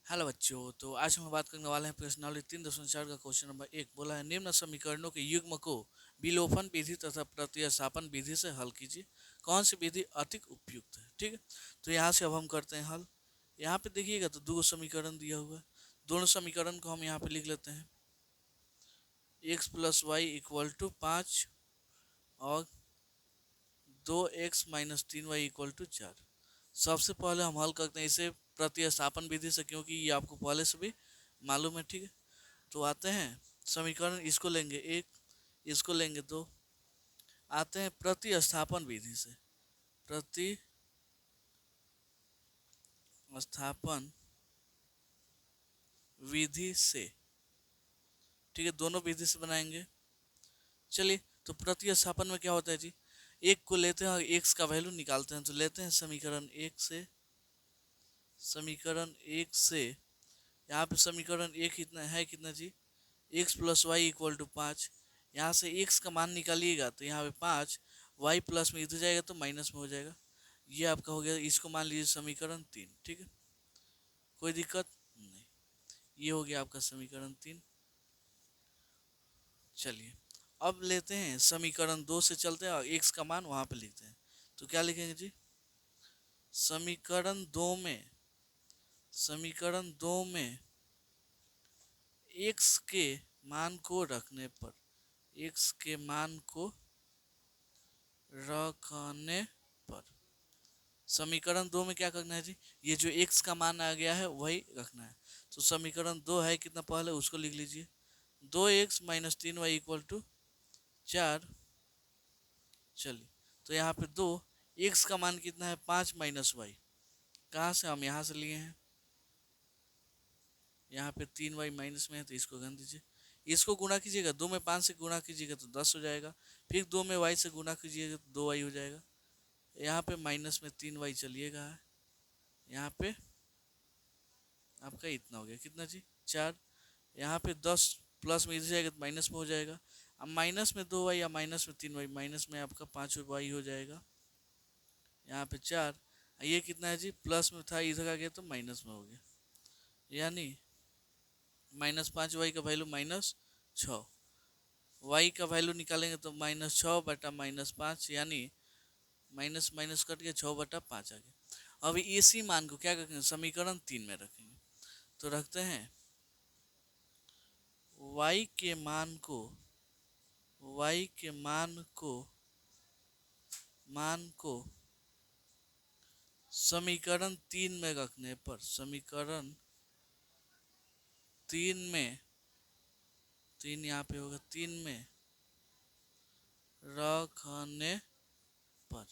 Hello बच्चों, तो आज हम बात करने वाले हैं प्रश्नावली 3.4 का क्वेश्चन नंबर 1। बोला है निम्न समीकरणों के युग्म को विलोपन विधि तथा प्रतिस्थापन विधि से हल कीजिए। कौन सी विधि अधिक उपयुक्त है? ठीक है, तो यहाँ से अब हम करते हैं हल। यहाँ पे देखिएगा तो दो समीकरण दिया हुआ है। दोनों समीकरण को हम यहाँ पे लिख लेते हैं। x plus Y equal to 5 और 2x-3y इक्वल टू 4। सबसे पहले हम हल करते हैं इसे प्रतिस्थापन विधि से, क्योंकि ये आपको पहले से भी मालूम है। ठीक है, तो आते हैं समीकरण, इसको लेंगे एक, इसको लेंगे दो। आते हैं प्रतिस्थापन विधि से। प्रतिस्थापन विधि से, ठीक है, दोनों विधि से बनाएंगे। चलिए, तो प्रतिस्थापन में क्या होता है जी, एक को लेते हैं और एक्स का वैल्यू निकालते हैं। तो लेते हैं समीकरण एक से, समीकरण एक से यहाँ पे समीकरण एक कितना है, कितना जी, x plus Y equal to 5। यहाँ से एक्स का मान निकालिएगा तो यहाँ पे 5, वाई प्लस में इधर जाएगा तो माइनस में हो जाएगा। ये आपका हो गया, इसको मान लीजिए समीकरण 3। ठीक है, कोई दिक्कत नहीं। ये हो गया आपका समीकरण 3। चलिए, अब लेते हैं समीकरण 2 से, चलते हैं और एक्स का मान वहाँ पे लिखते हैं। तो क्या लिखेंगे जी, समीकरण 2 में, समीकरण 2 में एक्स के मान को रखने पर, एक्स के मान को रखने पर समीकरण 2 में क्या करना है जी, ये जो x का मान आ गया है वही रखना है। तो समीकरण 2 है कितना, पहले उसको लिख लीजिए, 2x-3y इक्वल टू 4। चलिए, तो यहाँ पे 2, x का मान कितना है 5 माइनस वाई, कहाँ से, हम यहाँ से लिए हैं। यहाँ पे 3y माइनस में है तो इसको गन दीजिए। इसको गुणा कीजिएगा, 2 में 5 से गुणा कीजिएगा तो 10 हो जाएगा। फिर 2 में y से गुणा कीजिएगा तो 2y हो जाएगा। यहाँ पे माइनस में 3y चलिएगा, यहाँ पे आपका इतना हो गया, कितना जी, 4। यहाँ पे 10 प्लस में इधर जाएगा तो माइनस में हो जाएगा। अब माइनस में 2y या माइनस में 3y, माइनस में आपका 5y हो जाएगा। यहाँ पे 4, ये कितना है जी, प्लस में था इधर आ गया तो माइनस में हो गया, यानी -5y का वैल्यू -6। y का वैल्यू निकालेंगे तो -6/-5, यानी माइनस माइनस कट के 6/5 आ गया। अब इसी मान को क्या करेंगे, समीकरण 3 में रखेंगे। तो रखते हैं y के मान को, y के मान को समीकरण 3 में रखने पर, समीकरण 3 में, 3 यहाँ पे होगा, 3 में रखने पर,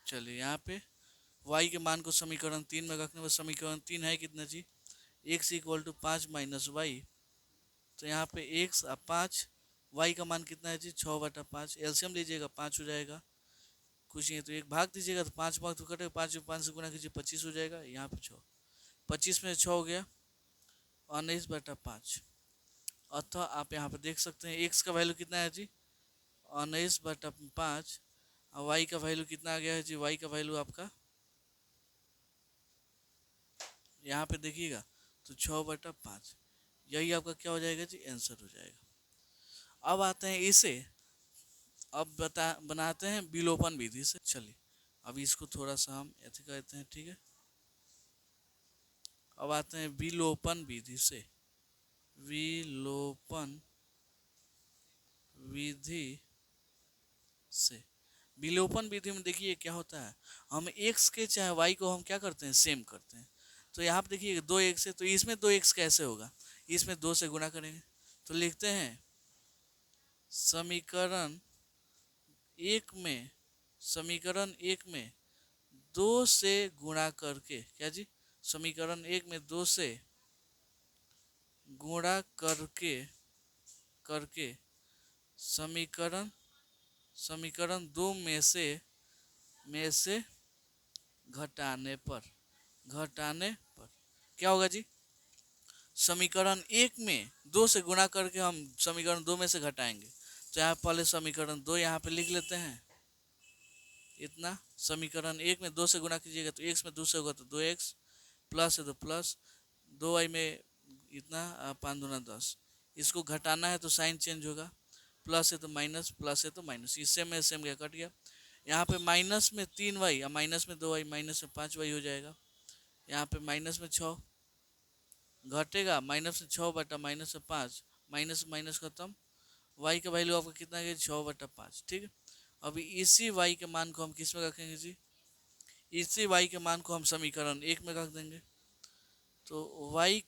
चलिए यहाँ पे y के मान को समीकरण 3 में रखने पर, समीकरण 3 है कितना जी, x equal to 5 minus Y. तो यहाँ पे x और 5, y का मान कितना है जी, 6/5। एलसीएम लीजिएगा 5 हो जाएगा, कुछ नहीं तो एक भाग दीजिएगा तो 5 भाग तो कटेगा, 5 में 5 से गुना कीजिए 25 हो जाएगा। यहाँ पे 6, 25 में 6 हो गया 19/5। अतः आप यहाँ पे देख सकते हैं x का वैल्यू कितना है जी, 19/5, और y का वैल्यू कितना आ गया है जी, y का वैल्यू आपका यहाँ पे देखिएगा तो 6/5। यही आपका क्या हो जाएगा जी, आंसर हो जाएगा। अब आते हैं इसे, अब बनाते हैं विलोपन विधि से। चलिए, अब इसको थोड़ा सा हम ऐसे करते हैं, ठीक है। अब आते हैं विलोपन विधि से, विलोपन विधि से। विलोपन विधि में देखिए क्या होता है, हम x के चाहे y को हम क्या करते हैं, सेम करते हैं। तो यहाँ पे देखिए 2x है तो इसमें 2x कैसे होगा, इसमें 2 से गुणा करेंगे। तो लिखते हैं समीकरण एक में, समीकरण एक में 2 से गुणा करके, क्या जी, समीकरण एक में 2 से गुणा करके, समीकरण, समीकरण 2 में से घटाने पर, क्या होगा जी, समीकरण एक में 2 से गुणा करके हम समीकरण 2 में से घटाएंगे। तो यहाँ पहले समीकरण 2 यहाँ पे लिख लेते हैं, इतना। समीकरण एक में 2 से गुणा कीजिएगा तो x में 2 से होगा तो 2x, प्लस है तो प्लस 2y में इतना 5 दूना 10। इसको घटाना है तो साइन चेंज होगा, प्लस है तो माइनस, प्लस है तो माइनस, इससे में सेम क्या कट गया। यहाँ पे माइनस में 3y या माइनस में 2y, माइनस में 5y हो जाएगा। यहाँ पे माइनस में 6 घटेगा, माइनस में 6 बटा माइनस में 5, माइनस माइनस खत्म, y का वैल्यू आपका कितना है 6 बटा 5। ठीक है, अभी इसी y के मान को हम किस में रखेंगे जी, इसी y के मान को हम समीकरण एक में रख देंगे। तो y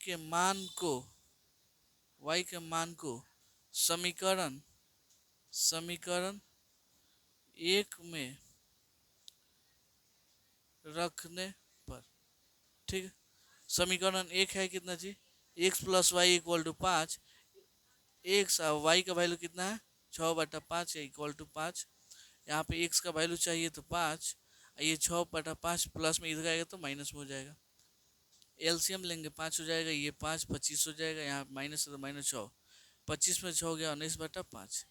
के मान को समीकरण एक में रखने पर, ठीक है, समीकरण एक है कितना जी, x plus Y equal to 5, X Y का वैल्यू कितना है 6 बटा 5 है इक्वल टू 5। यहाँ पे x का वैल्यू चाहिए तो 5, ये 6 बटा 5 प्लस में इधर आएगा तो माइनस में हो जाएगा। एलसीएम लेंगे 5 हो जाएगा, ये 5 25 हो जाएगा, यहाँ माइनस है तो माइनस 6, 25 में 6 हो गया 19 बटा 5।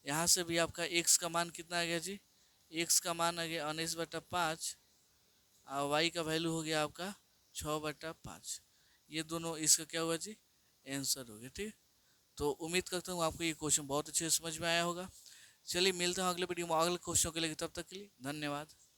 यहाँ से भी आपका x का मान कितना आ गया जी, x का मान आ गया 19 बटा 5 और y का वैल्यू हो गया आपका 6 बटा 5। ये दोनों इसका क्या हुआ जी, आंसर हो गया। ठीक, तो उम्मीद करता हूँ आपको ये क्वेश्चन बहुत अच्छे से समझ में आया होगा। चलिए मिलते हैं अगले वीडियो में अगले क्वेश्चन के लिए, तब तक के लिए धन्यवाद।